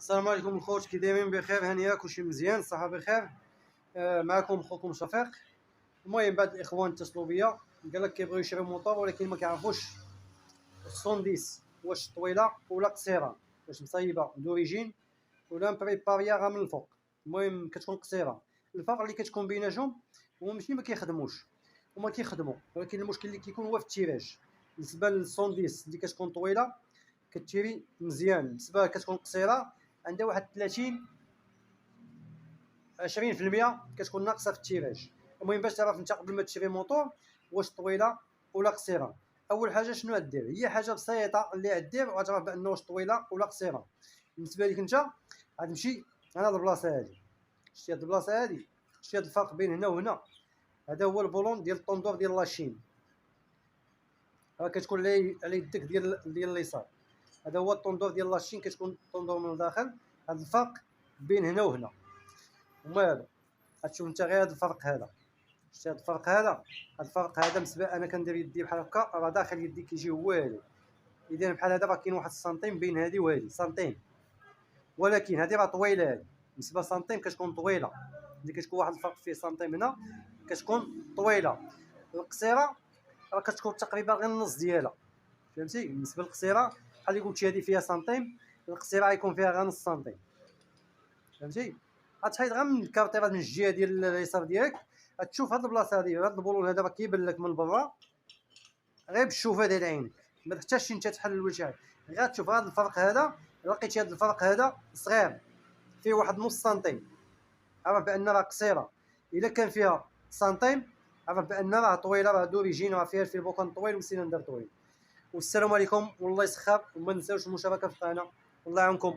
السلام عليكم الخوت، كي دايرين؟ بخير؟ هانيه كلشي مزيان؟ الصحه بخير. معكم خوكم شفيق. المهم بعض الاخوان اتصلوا بيا قال لك كيبغيو يشريو موطور ولكن ما كيعرفوش 110 واش طويله ولا قصيره، واش مصايبه دوريجين ولا مبريباريا من الفوق. المهم كتكون قصيره. الفرق اللي كتكون بيناتهم هو ماشي ما كيخدموش، هما كيخدموا، ولكن المشكل اللي كيكون هو في التيراج. بالنسبه ل 110 اللي كتكون طويله كتيري مزيان، بالنسبه كتكون قصيره عندها واحد 30 20% كتكون ناقصه في التيراج. المهم باش تعرف انت قبل ما تشري موطور واش طويله ولا قصيره، اول حاجه شنو غدير؟ هي حاجه بسيطه اللي غدير وغتعرف بانه واش طويله ولا قصيره. بالنسبه لك انت غتمشي انا هاد البلاصه هادي، شتي هاد البلاصه هادي، شتي هاد الفرق بين هنا وهنا؟ هذا هو البولون ديال الطوندور ديال لاشين، راه كتكون على يدك ديال اليسار. هذا هو الطوندور ديال لاشين، كتكون الطوندور من الداخل. هاد الفرق بين هنا وهنا هما هذا. غتشوف انت غير هذا الفرق هذا، شتي هذا الفرق هذا؟ هذا الفرق هذا بالنسبه انا كندير يدي بحال هكا، راه داخل يدي كيجي هو هذا. اذا بحال هذا راه كاين واحد السنتيم بين هذه وهذه، سنتيم، ولكن هذه راه طويله. هذه بالنسبه سنتيم كتكون طويله، اللي كتكون واحد الفرق فيه سنتيم هنا كتكون طويله. القصيره راه كتكون تقريبا غير النص ديالها، فهمتي؟ بالنسبه للقصيره بحال اللي قلتي هذه فيها سنتيم، القصيره غيكون فيها غير نص سنتيم، فهمتي؟ غتحيد غير من الكارتيره من الجهه ديال اليسار ديالك، غتشوف هاد البلاصه هادي، هاد البولون هذا راه كيبان لك من برا غير بالشوفه ديال عينك، ما تحتاجش انت تحلل ولا شي حاجه، غير تشوف هاد الفرق هذا. لقيتي هاد الفرق هذا صغير فيه واحد نص سنتيم، عرف بان راه قصيره. الا كان فيها سنتيم عرف بان راه طويله، راه دوريجين، راه فيها الفيبوكان طويل والسيلندر طويل. والسلام عليكم والله يسخر، وما نساوش المشاركه في القناه. الله يعاونكم.